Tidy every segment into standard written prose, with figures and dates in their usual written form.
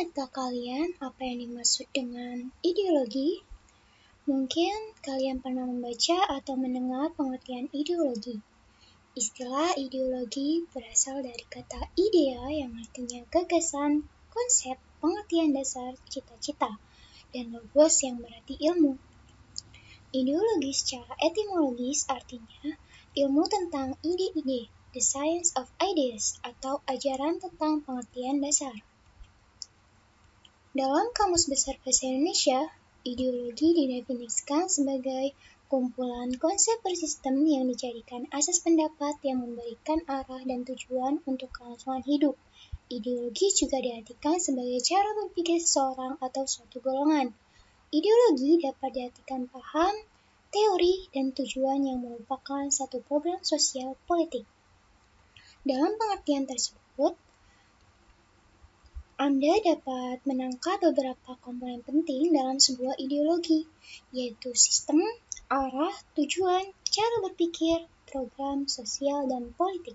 Ingatkah kalian apa yang dimaksud dengan ideologi? Mungkin kalian pernah membaca atau mendengar pengertian ideologi. Istilah ideologi berasal dari kata idea yang artinya gagasan, konsep, pengertian dasar, cita-cita, dan logos yang berarti ilmu. Ideologi secara etimologis artinya ilmu tentang ide-ide, the science of ideas, atau ajaran tentang pengertian dasar. Dalam Kamus Besar Bahasa Indonesia, ideologi didefinisikan sebagai kumpulan konsep bersistem yang dijadikan asas pendapat yang memberikan arah dan tujuan untuk kelangsungan hidup. Ideologi juga diartikan sebagai cara berpikir seseorang atau suatu golongan. Ideologi dapat diartikan paham, teori, dan tujuan yang merupakan satu program sosial politik. Dalam pengertian tersebut, Anda dapat menangkap beberapa komponen penting dalam sebuah ideologi, yaitu sistem, arah, tujuan, cara berpikir, program sosial, dan politik.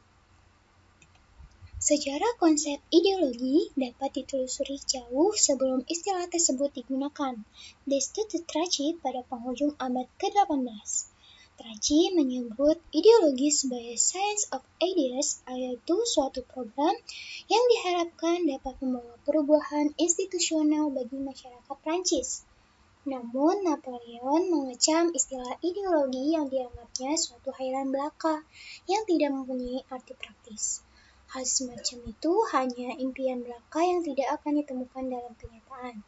Sejarah konsep ideologi dapat ditelusuri jauh sebelum istilah tersebut digunakan. Destutt Tracy pada penghujung abad ke-18. Tracy menyebut ideologi sebagai science of ideas, yaitu suatu program yang diharapkan dapat membawa perubahan institusional bagi masyarakat Prancis. Namun, Napoleon mengecam istilah ideologi yang dianggapnya suatu hairan belaka yang tidak mempunyai arti praktis. Hal semacam itu hanya impian belaka yang tidak akan ditemukan dalam kenyataan.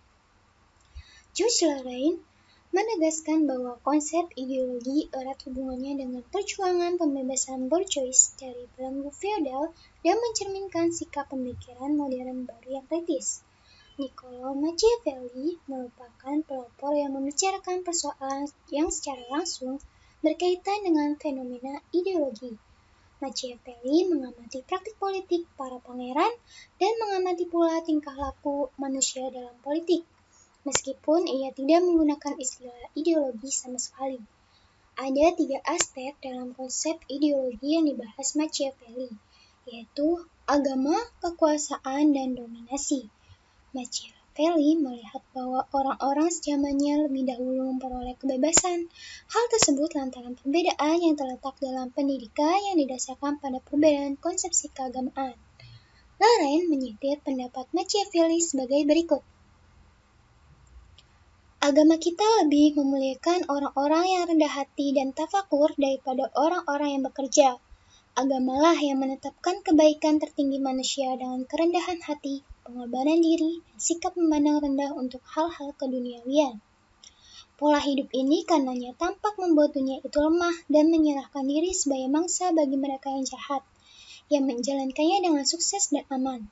George Lorrain menegaskan bahwa konsep ideologi erat hubungannya dengan perjuangan pembebasan bourgeois dari belenggu feodal dan mencerminkan sikap pemikiran modern baru yang kritis. Niccolò Machiavelli merupakan pelopor yang membicarakan persoalan yang secara langsung berkaitan dengan fenomena ideologi. Machiavelli mengamati praktik politik para pangeran dan mengamati pula tingkah laku manusia dalam politik. Meskipun ia tidak menggunakan istilah ideologi sama sekali. Ada 3 aspek dalam konsep ideologi yang dibahas Machiavelli, yaitu agama, kekuasaan, dan dominasi. Machiavelli melihat bahwa orang-orang sejamannya lebih dahulu memperoleh kebebasan. Hal tersebut lantaran perbedaan yang terletak dalam pendidikan yang didasarkan pada perbedaan konsepsi keagamaan. Lorrain menyitir pendapat Machiavelli sebagai berikut. Agama kita lebih memuliakan orang-orang yang rendah hati dan tafakur daripada orang-orang yang bekerja. Agamalah yang menetapkan kebaikan tertinggi manusia dengan kerendahan hati, pengorbanan diri, dan sikap memandang rendah untuk hal-hal keduniawian. Pola hidup ini karenanya tampak membuat dunia itu lemah dan menyerahkan diri sebagai mangsa bagi mereka yang jahat, yang menjalankannya dengan sukses dan aman.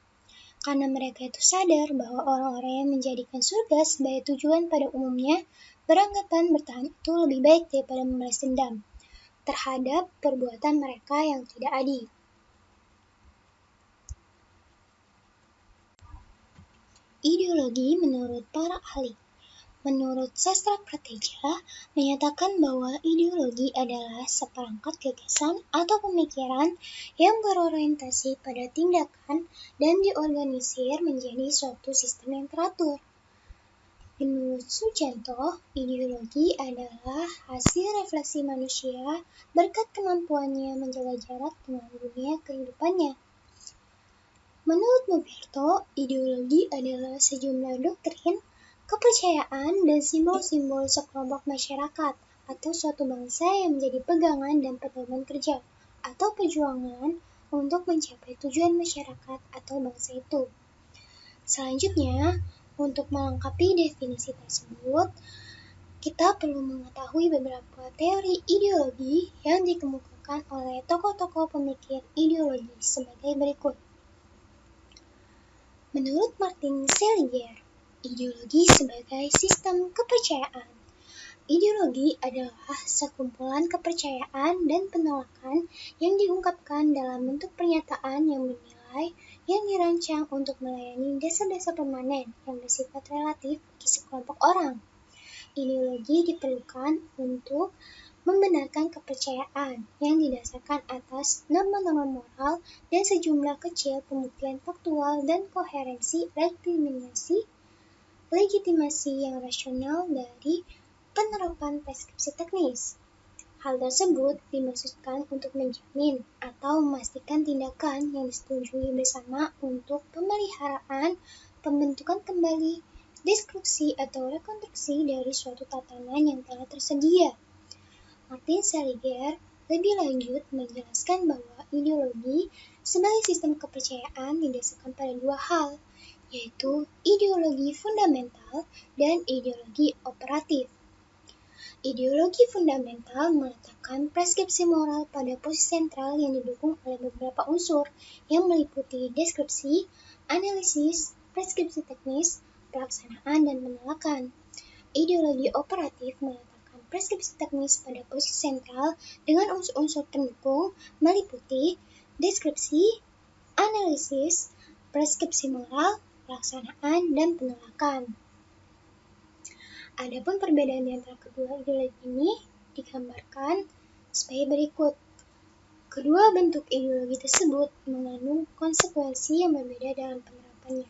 Karena mereka itu sadar bahwa orang-orang yang menjadikan surga sebagai tujuan pada umumnya beranggapan bertahan itu lebih baik daripada membalas dendam terhadap perbuatan mereka yang tidak adil. Ideologi menurut para ahli. Menurut sastra prateja, menyatakan bahwa ideologi adalah seperangkat gagasan atau pemikiran yang berorientasi pada tindakan dan diorganisir menjadi suatu sistem yang teratur. Menurut Sujanto, ideologi adalah hasil refleksi manusia berkat kemampuannya menjaga jarak dengan dunia kehidupannya. Menurut Muberto, ideologi adalah sejumlah doktrin, kepercayaan, dan simbol-simbol sekelompok masyarakat atau suatu bangsa yang menjadi pegangan dan pedoman kerja atau perjuangan untuk mencapai tujuan masyarakat atau bangsa itu. Selanjutnya, untuk melengkapi definisi tersebut, kita perlu mengetahui beberapa teori ideologi yang dikemukakan oleh tokoh-tokoh pemikir ideologi sebagai berikut. Menurut Martin Seligger, ideologi sebagai sistem kepercayaan. Ideologi adalah sekumpulan kepercayaan dan penolakan yang diungkapkan dalam bentuk pernyataan yang bernilai yang dirancang untuk melayani dasar-dasar permanen yang bersifat relatif bagi sekelompok orang. Ideologi diperlukan untuk membenarkan kepercayaan yang didasarkan atas norma-norma moral dan sejumlah kecil pembuktian faktual dan koherensi legitimasi yang rasional dari penerapan preskripsi teknis. Hal tersebut dimaksudkan untuk menjamin atau memastikan tindakan yang disetujui bersama untuk pemeliharaan, pembentukan kembali, deskripsi atau rekonstruksi dari suatu tatanan yang telah tersedia. Martin Seligger lebih lanjut menjelaskan bahwa ideologi sebagai sistem kepercayaan didasarkan pada dua hal, yaitu ideologi fundamental dan ideologi operatif. Ideologi fundamental meletakkan preskripsi moral pada posisi sentral yang didukung oleh beberapa unsur yang meliputi deskripsi, analisis, preskripsi teknis, pelaksanaan, dan penolakan. Ideologi operatif meletakkan preskripsi teknis pada posisi sentral dengan unsur-unsur pendukung meliputi deskripsi, analisis, preskripsi moral, pelaksanaan, dan penolakan. Adapun perbedaan di antara kedua ideologi ini digambarkan sebagai berikut. Kedua bentuk ideologi tersebut mengandung konsekuensi yang berbeda dalam penerapannya.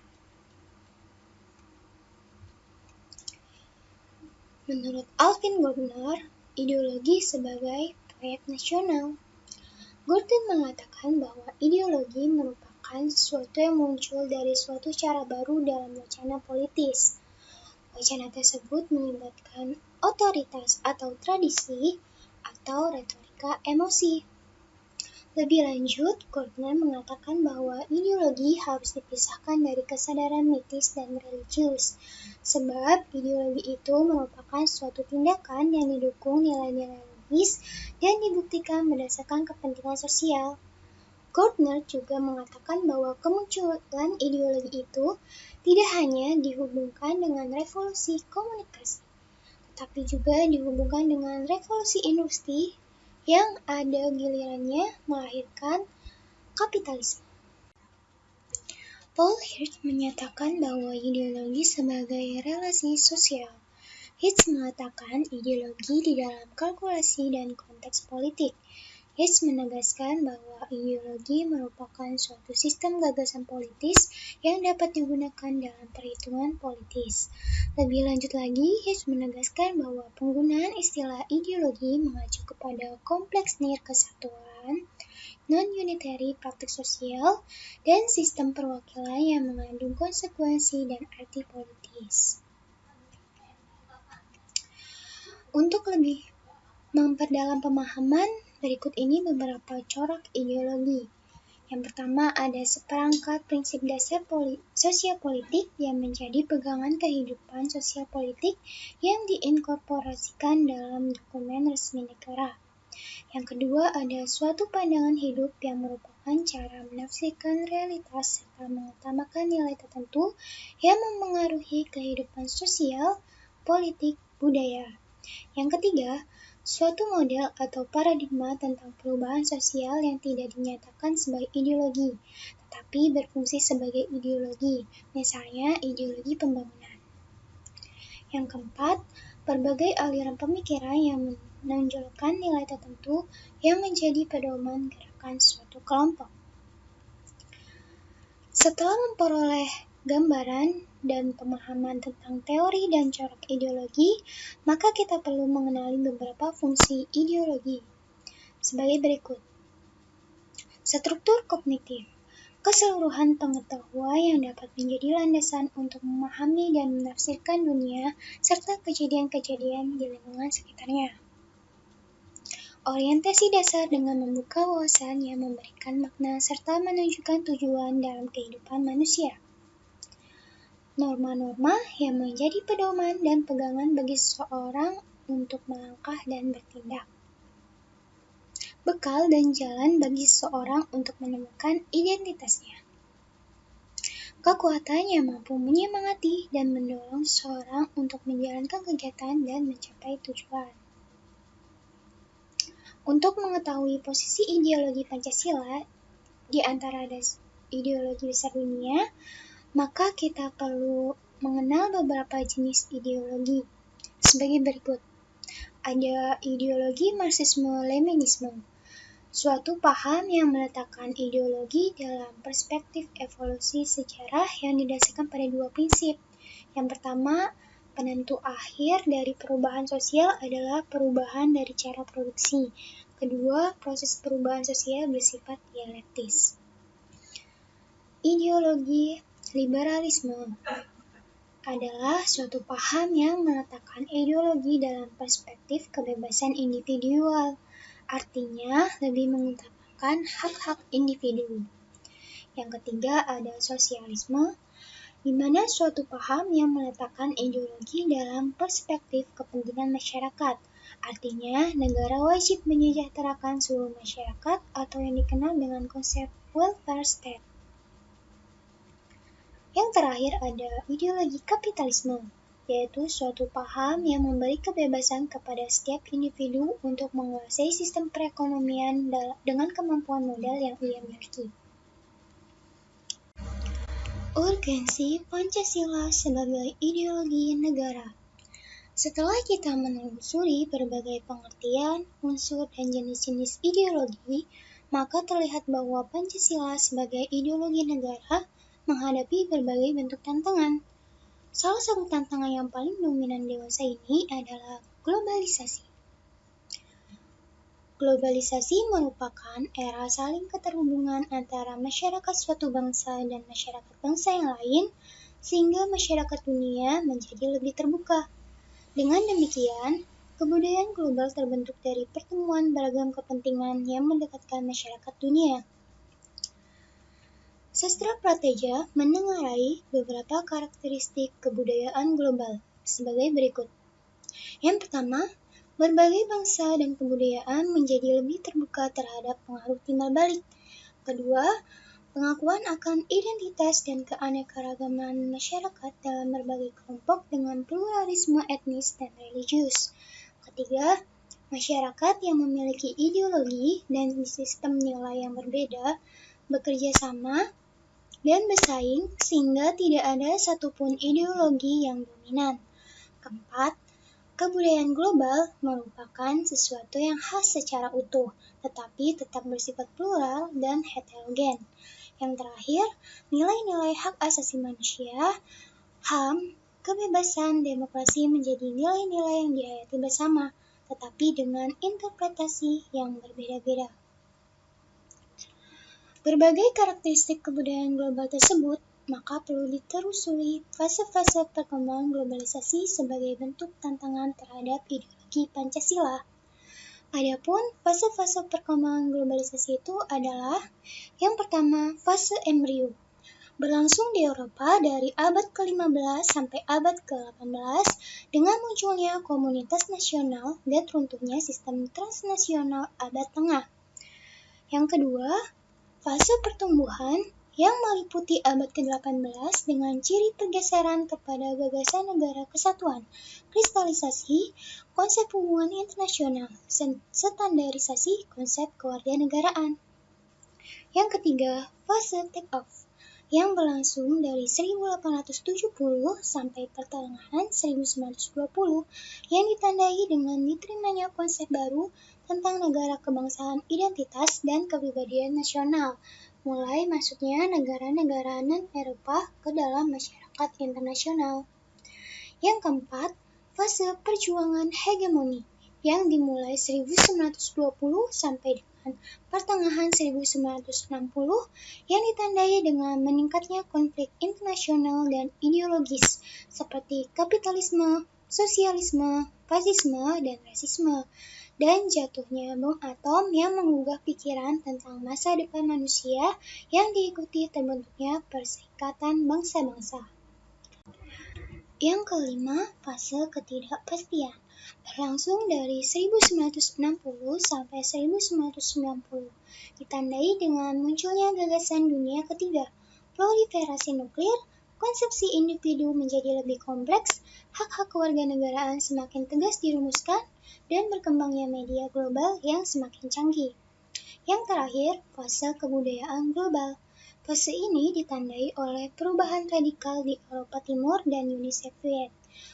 Menurut Alvin Gardner, ideologi sebagai proyek nasional. Gordon mengatakan bahwa ideologi merupakan sesuatu yang muncul dari suatu cara baru dalam wacana politis. Wacana tersebut melibatkan otoritas atau tradisi atau retorika emosi. Lebih lanjut, Gardner mengatakan bahwa ideologi harus dipisahkan dari kesadaran mitis dan religius, sebab ideologi itu merupakan suatu tindakan yang didukung nilai-nilai logis dan dibuktikan berdasarkan kepentingan sosial. Gardner juga mengatakan bahwa kemunculan ideologi itu tidak hanya dihubungkan dengan revolusi komunikasi, tetapi juga dihubungkan dengan revolusi industri yang ada gilirannya melahirkan kapitalisme. Paul Hirsch menyatakan bahwa ideologi sebagai relasi sosial. Hirsch mengatakan ideologi di dalam kalkulasi dan konteks politik. Hirsch menegaskan bahwa ideologi merupakan suatu sistem gagasan politis yang dapat digunakan dalam perhitungan politis. Lebih lanjut lagi, Hirsch menegaskan bahwa penggunaan istilah ideologi mengacu kepada kompleks nilai kesatuan, non-unitary praktik sosial, dan sistem perwakilan yang mengandung konsekuensi dan arti politis. Untuk lebih memperdalam pemahaman, berikut ini beberapa corak ideologi. Yang pertama ada seperangkat prinsip dasar sosial politik yang menjadi pegangan kehidupan sosial politik yang diinkorporasikan dalam dokumen resmi negara. Yang kedua ada suatu pandangan hidup yang merupakan cara menafsirkan realitas serta mengutamakan nilai tertentu yang memengaruhi kehidupan sosial, politik, budaya. Yang ketiga, suatu model atau paradigma tentang perubahan sosial yang tidak dinyatakan sebagai ideologi, tetapi berfungsi sebagai ideologi, misalnya ideologi pembangunan. Yang keempat, berbagai aliran pemikiran yang menonjolkan nilai tertentu yang menjadi pedoman gerakan suatu kelompok. Setelah memperoleh gambaran dan pemahaman tentang teori dan corak ideologi, maka kita perlu mengenali beberapa fungsi ideologi. Sebagai berikut. Struktur kognitif. Keseluruhan pengetahuan yang dapat menjadi landasan untuk memahami dan menafsirkan dunia serta kejadian-kejadian di lingkungan sekitarnya. Orientasi dasar dengan membuka wawasan yang memberikan makna serta menunjukkan tujuan dalam kehidupan manusia. Norma-norma yang menjadi pedoman dan pegangan bagi seseorang untuk melangkah dan bertindak. Bekal dan jalan bagi seseorang untuk menemukan identitasnya. Kekuatan yang mampu menyemangati dan mendorong seseorang untuk menjalankan kegiatan dan mencapai tujuan. Untuk mengetahui posisi ideologi Pancasila di antara ideologi besar dunia, maka kita perlu mengenal beberapa jenis ideologi sebagai berikut. ada ideologi Marxisme-Leninisme, suatu paham yang meletakkan ideologi dalam perspektif evolusi sejarah yang didasarkan pada dua prinsip. Yang pertama, penentu akhir dari perubahan sosial adalah perubahan dari cara produksi. Kedua, proses perubahan sosial bersifat dialektis. Ideologi liberalisme adalah suatu paham yang meletakkan ideologi dalam perspektif kebebasan individual. Artinya, lebih mengutamakan hak-hak individu. Yang ketiga ada sosialisme, di mana suatu paham yang meletakkan ideologi dalam perspektif kepentingan masyarakat. Artinya, negara wajib menyejahterakan seluruh masyarakat atau yang dikenal dengan konsep welfare state. Yang terakhir ada ideologi kapitalisme, yaitu suatu paham yang memberi kebebasan kepada setiap individu untuk menguasai sistem perekonomian dengan kemampuan modal yang ia miliki. Urgensi Pancasila sebagai ideologi negara. Setelah kita menelusuri berbagai pengertian, unsur, dan jenis-jenis ideologi, maka terlihat bahwa Pancasila sebagai ideologi negara menghadapi berbagai bentuk tantangan. Salah satu tantangan yang paling dominan di masa ini adalah globalisasi. Globalisasi merupakan era saling keterhubungan antara masyarakat suatu bangsa dan masyarakat bangsa yang lain, sehingga masyarakat dunia menjadi lebih terbuka. Dengan demikian, kebudayaan global terbentuk dari pertemuan beragam kepentingan yang mendekatkan masyarakat dunia. Sastra Prateja menengarai beberapa karakteristik kebudayaan global sebagai berikut. Yang pertama, berbagai bangsa dan kebudayaan menjadi lebih terbuka terhadap pengaruh timbal balik. Kedua, pengakuan akan identitas dan keanekaragaman masyarakat dalam berbagai kelompok dengan pluralisme etnis dan religius. Ketiga, masyarakat yang memiliki ideologi dan sistem nilai yang berbeda bekerja sama dan bersaing sehingga tidak ada satupun ideologi yang dominan. Keempat, kebudayaan global merupakan sesuatu yang khas secara utuh, tetapi tetap bersifat plural dan heterogen. Yang terakhir, nilai-nilai hak asasi manusia, HAM, kebebasan, demokrasi menjadi nilai-nilai yang dihayati bersama, tetapi dengan interpretasi yang berbeda-beda. Berbagai karakteristik kebudayaan global tersebut, maka perlu ditelusuri fase-fase perkembangan globalisasi sebagai bentuk tantangan terhadap ideologi Pancasila. Adapun fase-fase perkembangan globalisasi itu adalah yang pertama, fase embrio. Berlangsung di Eropa dari abad ke-15 sampai abad ke-18 dengan munculnya komunitas nasional dan runtuhnya sistem transnasional abad tengah. Yang kedua, fase pertumbuhan yang meliputi abad ke-18 dengan ciri pergeseran kepada gagasan negara kesatuan, kristalisasi, konsep hubungan internasional, standarisasi konsep kewarganegaraan. Yang ketiga, fase take-off yang berlangsung dari 1870 sampai pertengahan 1920 yang ditandai dengan diterimanya konsep baru tentang negara kebangsaan identitas dan kepribadian nasional, mulai masuknya negara-negara non-Eropa ke dalam masyarakat internasional. Yang keempat, fase perjuangan hegemoni yang dimulai 1920 sampai dengan pertengahan 1960 yang ditandai dengan meningkatnya konflik internasional dan ideologis seperti kapitalisme, sosialisme, fasisme, dan rasisme, dan jatuhnya bom atom yang menggugah pikiran tentang masa depan manusia yang diikuti terbentuknya Perserikatan Bangsa-Bangsa. Yang kelima, fase ketidakpastian. Berlangsung dari 1960 sampai 1990, ditandai dengan munculnya gagasan dunia ketiga, proliferasi nuklir, konsepsi individu menjadi lebih kompleks, hak-hak kewarganegaraan semakin tegas dirumuskan, dan berkembangnya media global yang semakin canggih. Yang terakhir, fase kebudayaan global. Fase ini ditandai oleh perubahan radikal di Eropa Timur dan Uni Soviet,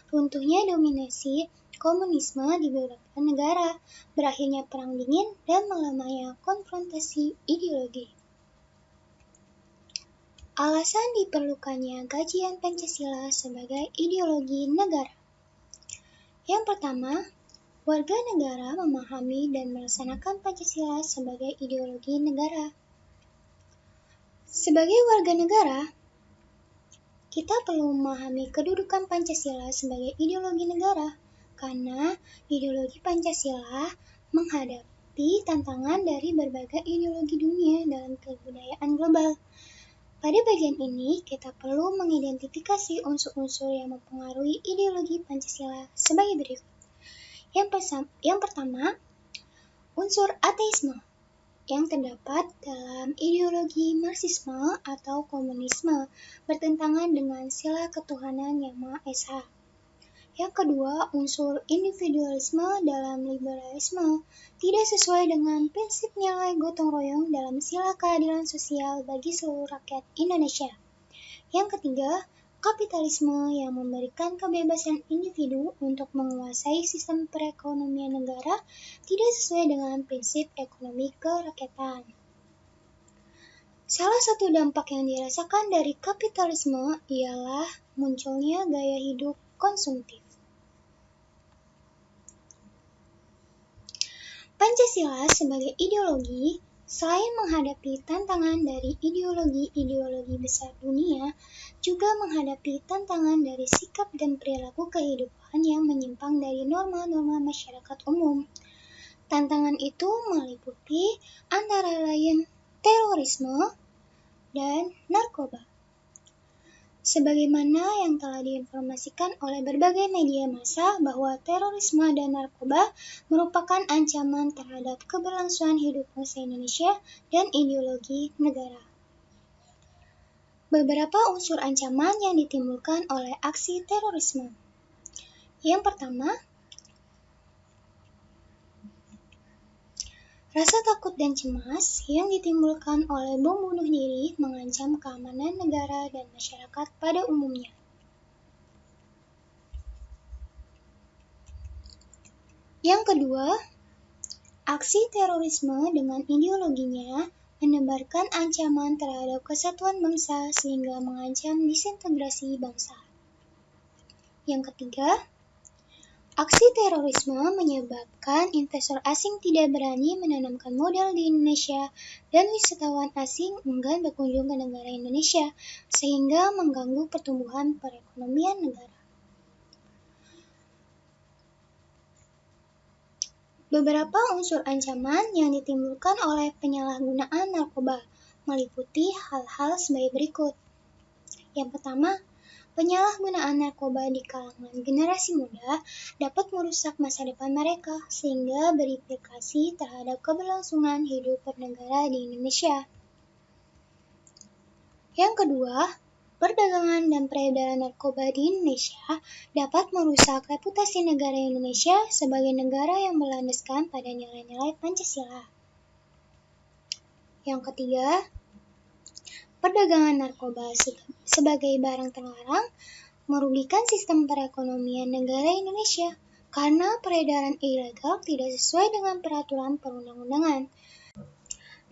runtuhnya dominasi komunisme di beberapa negara, berakhirnya Perang Dingin, dan melamanya konfrontasi ideologi. Alasan diperlukannya kajian Pancasila sebagai ideologi negara. Yang pertama, warga negara memahami dan melaksanakan Pancasila sebagai ideologi negara. Sebagai warga negara, kita perlu memahami kedudukan Pancasila sebagai ideologi negara, karena ideologi Pancasila menghadapi tantangan dari berbagai ideologi dunia dalam kebudayaan global. Pada bagian ini, kita perlu mengidentifikasi unsur-unsur yang mempengaruhi ideologi Pancasila sebagai berikut. Yang pertama, unsur ateisme yang terdapat dalam ideologi Marxisme atau komunisme bertentangan dengan sila ketuhanan Yang Maha Esa. Yang kedua, unsur individualisme dalam liberalisme tidak sesuai dengan prinsip nilai gotong royong dalam sila keadilan sosial bagi seluruh rakyat Indonesia. Yang ketiga, kapitalisme yang memberikan kebebasan individu untuk menguasai sistem perekonomian negara tidak sesuai dengan prinsip ekonomi kerakyatan. Salah satu dampak yang dirasakan dari kapitalisme ialah munculnya gaya hidup konsumtif. Pancasila sebagai ideologi, selain menghadapi tantangan dari ideologi-ideologi besar dunia, juga menghadapi tantangan dari sikap dan perilaku kehidupan yang menyimpang dari norma-norma masyarakat umum. Tantangan itu meliputi antara lain terorisme dan narkoba. Sebagaimana yang telah diinformasikan oleh berbagai media massa bahwa terorisme dan narkoba merupakan ancaman terhadap keberlangsungan hidup bangsa Indonesia dan ideologi negara. Beberapa unsur ancaman yang ditimbulkan oleh aksi terorisme. Yang pertama, rasa takut dan cemas yang ditimbulkan oleh bom bunuh diri mengancam keamanan negara dan masyarakat pada umumnya. Yang kedua, aksi terorisme dengan ideologinya menebarkan ancaman terhadap kesatuan bangsa sehingga mengancam disintegrasi bangsa. Yang ketiga, aksi terorisme menyebabkan investor asing tidak berani menanamkan modal di Indonesia dan wisatawan asing enggan berkunjung ke negara Indonesia sehingga mengganggu pertumbuhan perekonomian negara. Beberapa unsur ancaman yang ditimbulkan oleh penyalahgunaan narkoba meliputi hal-hal sebagai berikut. Yang pertama, penyalahgunaan narkoba di kalangan generasi muda dapat merusak masa depan mereka sehingga berimplikasi terhadap keberlangsungan hidup bernegara di Indonesia. Yang kedua, perdagangan dan peredaran narkoba di Indonesia dapat merusak reputasi negara Indonesia sebagai negara yang berlandaskan pada nilai-nilai Pancasila. Yang ketiga, perdagangan narkoba sebagai barang terlarang merugikan sistem perekonomian negara Indonesia karena peredaran ilegal tidak sesuai dengan peraturan perundang-undangan.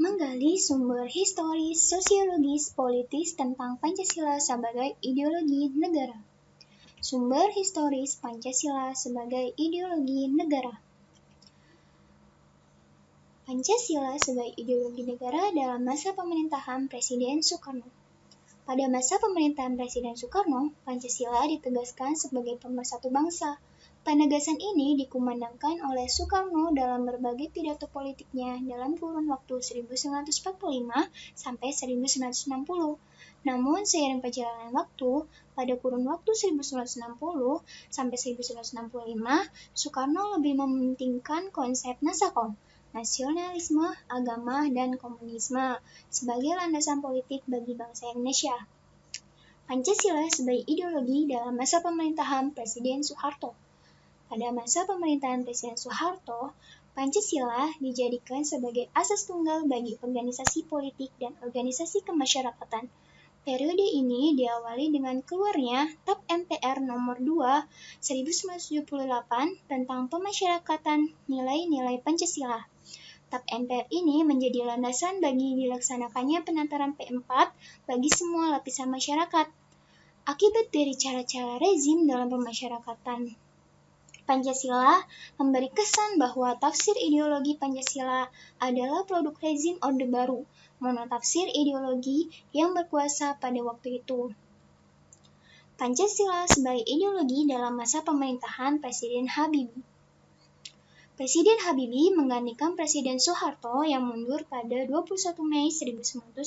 Menggali sumber historis, sosiologis, politis tentang Pancasila sebagai ideologi negara. Sumber historis Pancasila sebagai ideologi negara. Pancasila sebagai ideologi negara dalam masa pemerintahan Presiden Soekarno. Pada masa pemerintahan Presiden Soekarno, Pancasila ditegaskan sebagai pemersatu bangsa. Penegasan ini dikumandangkan oleh Soekarno dalam berbagai pidato politiknya dalam kurun waktu 1945 sampai 1960. Namun, seiring perjalanan waktu, pada kurun waktu 1960 sampai 1965, Soekarno lebih mementingkan konsep nasakom, nasionalisme, agama, dan komunisme sebagai landasan politik bagi bangsa Indonesia. Pancasila sebagai ideologi dalam masa pemerintahan Presiden Soeharto. Pada masa pemerintahan Presiden Soeharto, Pancasila dijadikan sebagai asas tunggal bagi organisasi politik dan organisasi kemasyarakatan. Periode ini diawali dengan keluarnya TAP MPR nomor 2 1978 tentang pemasyarakatan nilai-nilai Pancasila. TAP MPR ini menjadi landasan bagi dilaksanakannya penataran P4 bagi semua lapisan masyarakat. Akibat dari cara-cara rezim dalam pemasyarakatan Pancasila memberi kesan bahwa tafsir ideologi Pancasila adalah produk rezim Orde Baru, monotafsir ideologi yang berkuasa pada waktu itu. Pancasila sebagai ideologi dalam masa pemerintahan Presiden Habibie. Presiden Habibie menggantikan Presiden Soeharto yang mundur pada 21 Mei 1998.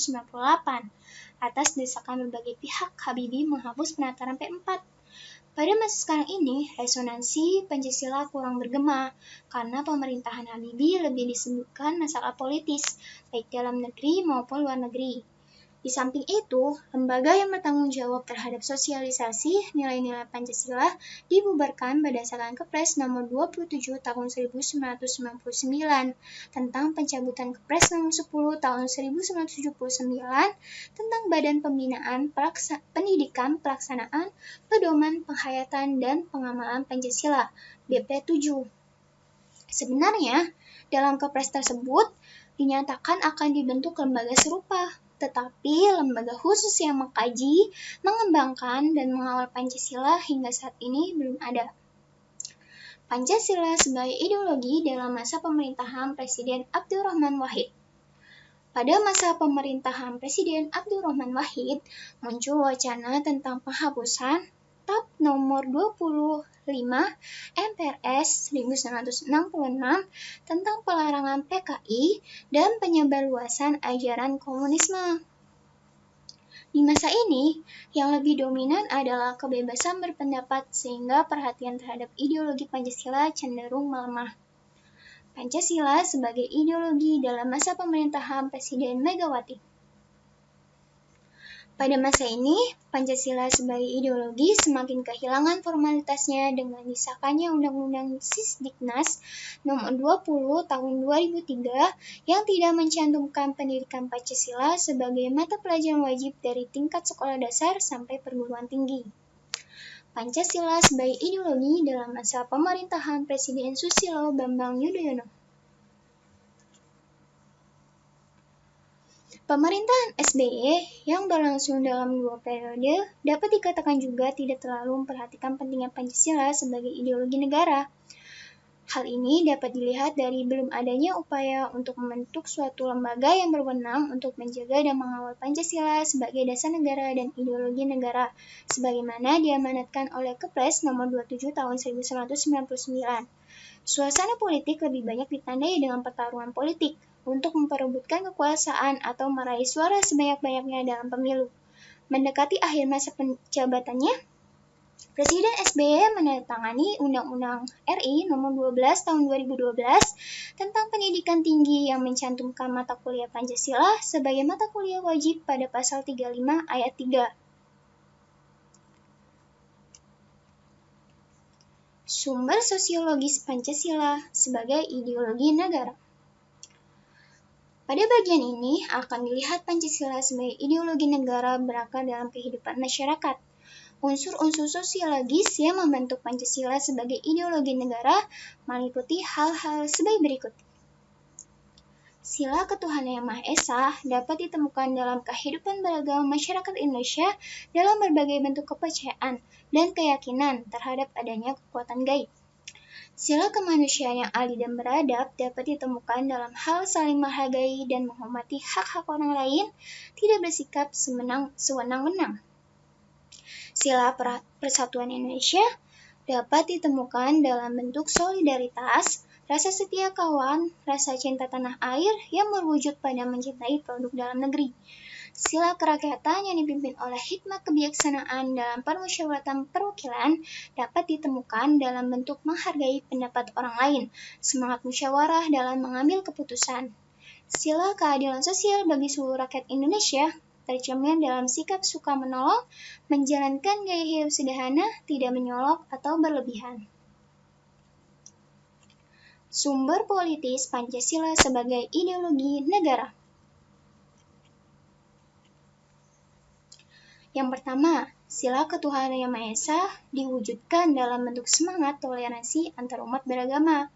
Atas desakan berbagai pihak, Habibie menghapus penataran P4. Pada masa sekarang ini, resonansi Pancasila kurang bergema karena pemerintahan Habibie lebih disebutkan masalah politis, baik dalam negeri maupun luar negeri. Di samping itu, lembaga yang bertanggung jawab terhadap sosialisasi nilai-nilai Pancasila dibubarkan berdasarkan Kepres nomor 27 tahun 1999 tentang pencabutan Kepres nomor 10 tahun 1979 tentang Badan Pembinaan Pendidikan Pelaksanaan Pedoman Penghayatan dan Pengamalan Pancasila (BP7). Sebenarnya, dalam Kepres tersebut dinyatakan akan dibentuk lembaga serupa, tetapi lembaga khusus yang mengkaji, mengembangkan, dan mengawal Pancasila hingga saat ini belum ada. Pancasila sebagai ideologi dalam masa pemerintahan Presiden Abdurrahman Wahid. Pada masa pemerintahan Presiden Abdurrahman Wahid, muncul wacana tentang penghapusan TAP nomor 25 MPRS 1966 tentang pelarangan PKI dan penyebarluasan ajaran komunisme. Di masa ini, yang lebih dominan adalah kebebasan berpendapat sehingga perhatian terhadap ideologi Pancasila cenderung melemah. Pancasila sebagai ideologi dalam masa pemerintahan Presiden Megawati. Pada masa ini, Pancasila sebagai ideologi semakin kehilangan formalitasnya dengan disahkannya Undang-Undang Sisdiknas nomor 20 tahun 2003 yang tidak mencantumkan pendidikan Pancasila sebagai mata pelajaran wajib dari tingkat sekolah dasar sampai perguruan tinggi. Pancasila sebagai ideologi dalam masa pemerintahan Presiden Susilo Bambang Yudhoyono. Pemerintahan SBY yang berlangsung dalam 2 periode dapat dikatakan juga tidak terlalu memperhatikan pentingnya Pancasila sebagai ideologi negara. Hal ini dapat dilihat dari belum adanya upaya untuk membentuk suatu lembaga yang berwenang untuk menjaga dan mengawal Pancasila sebagai dasar negara dan ideologi negara, sebagaimana diamanatkan oleh Kepres nomor 27 tahun 1999. Suasana politik lebih banyak ditandai dengan pertarungan politik untuk memperebutkan kekuasaan atau meraih suara sebanyak-banyaknya dalam pemilu. Mendekati akhir masa jabatannya, Presiden SBY menandatangani Undang-Undang RI nomor 12 tahun 2012 tentang pendidikan tinggi yang mencantumkan mata kuliah Pancasila sebagai mata kuliah wajib pada pasal 35 ayat 3. Sumber sosiologis Pancasila sebagai ideologi negara. Pada bagian ini akan dilihat Pancasila sebagai ideologi negara berakar dalam kehidupan masyarakat. Unsur-unsur sosiologis yang membentuk Pancasila sebagai ideologi negara meliputi hal-hal sebagai berikut. Sila ketuhanan yang Maha Esa dapat ditemukan dalam kehidupan beragama masyarakat Indonesia dalam berbagai bentuk kepercayaan dan keyakinan terhadap adanya kekuatan gaib. Sila kemanusiaan yang adil dan beradab dapat ditemukan dalam hal saling menghargai dan menghormati hak-hak orang lain, tidak bersikap sewenang-wenang. Sila persatuan Indonesia dapat ditemukan dalam bentuk solidaritas, rasa setia kawan, rasa cinta tanah air yang berwujud pada mencintai produk dalam negeri. Sila kerakyatan yang dipimpin oleh hikmat kebijaksanaan dalam permusyawaratan perwakilan dapat ditemukan dalam bentuk menghargai pendapat orang lain, semangat musyawarah dalam mengambil keputusan. Sila keadilan sosial bagi seluruh rakyat Indonesia tercermin dalam sikap suka menolong, menjalankan gaya hidup sederhana, tidak menyolok atau berlebihan. Sumber politis Pancasila sebagai ideologi negara. Yang pertama, sila ketuhanan Yang Maha Esa diwujudkan dalam bentuk semangat toleransi antar umat beragama.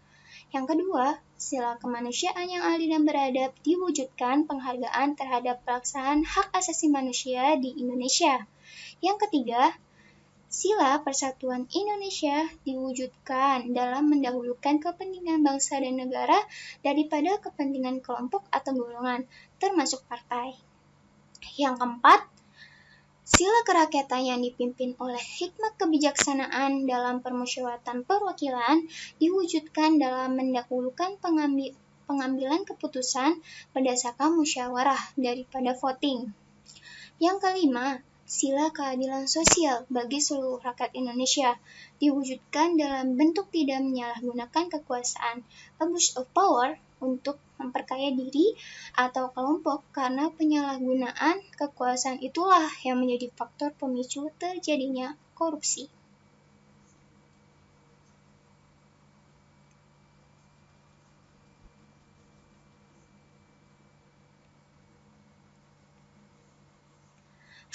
Yang kedua, sila kemanusiaan yang adil dan beradab diwujudkan penghargaan terhadap pelaksanaan hak asasi manusia di Indonesia. Yang ketiga, sila persatuan Indonesia diwujudkan dalam mendahulukan kepentingan bangsa dan negara daripada kepentingan kelompok atau golongan, termasuk partai. Yang keempat, sila kerakyatan yang dipimpin oleh hikmat kebijaksanaan dalam permusyawaratan perwakilan diwujudkan dalam mendahulukan pengambilan keputusan berdasarkan musyawarah daripada voting. Yang kelima, sila keadilan sosial bagi seluruh rakyat Indonesia diwujudkan dalam bentuk tidak menyalahgunakan kekuasaan, abuse of power, untuk memperkaya diri atau kelompok karena penyalahgunaan kekuasaan itulah yang menjadi faktor pemicu terjadinya korupsi.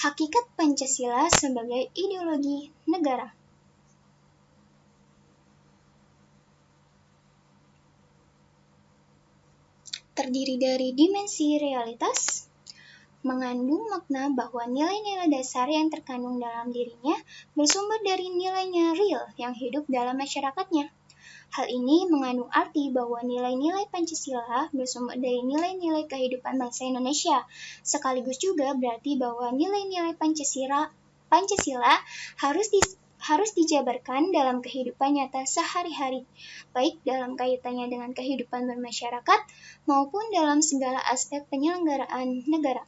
Hakikat Pancasila sebagai ideologi negara. Terdiri dari dimensi realitas, mengandung makna bahwa nilai-nilai dasar yang terkandung dalam dirinya bersumber dari nilainya real yang hidup dalam masyarakatnya. Hal ini mengandung arti bahwa nilai-nilai Pancasila bersumber dari nilai-nilai kehidupan bangsa Indonesia, sekaligus juga berarti bahwa nilai-nilai Pancasila harus dijabarkan dalam kehidupan nyata sehari-hari, baik dalam kaitannya dengan kehidupan bermasyarakat maupun dalam segala aspek penyelenggaraan negara.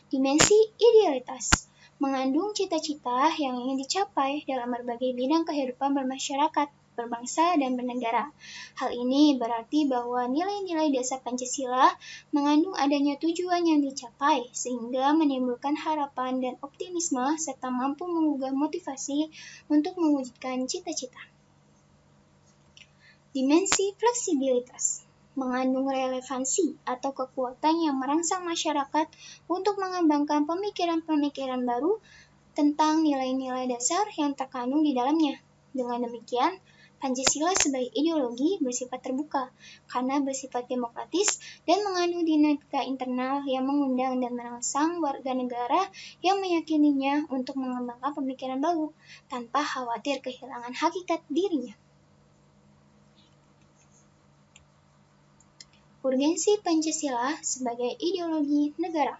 Dimensi idealitas mengandung cita-cita yang ingin dicapai dalam berbagai bidang kehidupan bermasyarakat, berbangsa, dan bernegara. Hal ini berarti bahwa nilai-nilai dasar Pancasila mengandung adanya tujuan yang dicapai, sehingga menimbulkan harapan dan optimisme serta mampu menggugah motivasi untuk mewujudkan cita-cita. Dimensi fleksibilitas mengandung relevansi atau kekuatan yang merangsang masyarakat untuk mengembangkan pemikiran-pemikiran baru tentang nilai-nilai dasar yang terkandung di dalamnya. Dengan demikian, Pancasila sebagai ideologi bersifat terbuka, karena bersifat demokratis dan mengandung dinamika internal yang mengundang dan merangsang warga negara yang meyakininya untuk mengembangkan pemikiran baru, tanpa khawatir kehilangan hakikat dirinya. Urgensi Pancasila sebagai ideologi negara.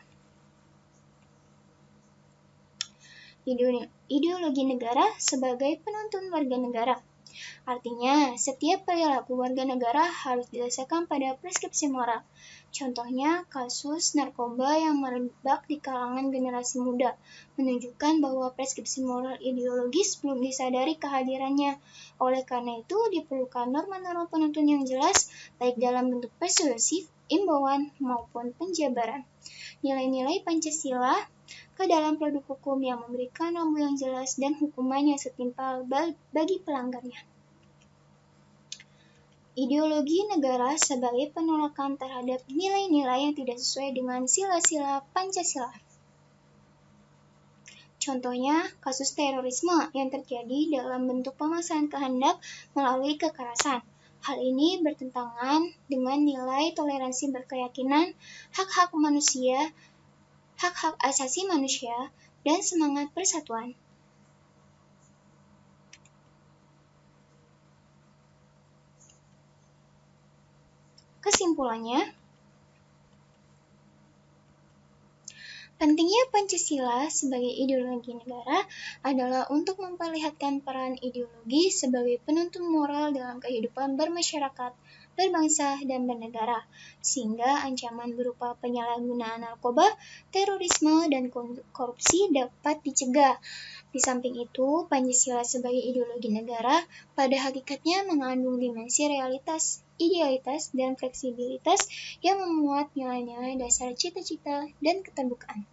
Ideologi negara sebagai penuntun warga negara. Artinya, setiap perilaku warga negara harus didasarkan pada preskripsi moral. Contohnya, kasus narkoba yang merebak di kalangan generasi muda menunjukkan bahwa preskripsi moral ideologis belum disadari kehadirannya. Oleh karena itu, diperlukan norma-norma penuntun yang jelas, baik dalam bentuk persuasif, imbauan, maupun penjabaran. Nilai-nilai Pancasila ke dalam produk hukum yang memberikan rambu yang jelas dan hukuman yang setimpal bagi pelanggarnya. Ideologi negara sebagai penolakan terhadap nilai-nilai yang tidak sesuai dengan sila-sila Pancasila. Contohnya, kasus terorisme yang terjadi dalam bentuk pemaksaan kehendak melalui kekerasan. Hal ini bertentangan dengan nilai toleransi berkeyakinan, hak-hak manusia, hak-hak asasi manusia, dan semangat persatuan. Kesimpulannya, pentingnya Pancasila sebagai ideologi negara adalah untuk memperlihatkan peran ideologi sebagai penuntun moral dalam kehidupan bermasyarakat, berbangsa, dan bernegara, sehingga ancaman berupa penyalahgunaan narkoba, terorisme, dan korupsi dapat dicegah. Di samping itu, Pancasila sebagai ideologi negara pada hakikatnya mengandung dimensi realitas, idealitas, dan fleksibilitas yang memuat nilai-nilai dasar cita-cita dan keterbukaan.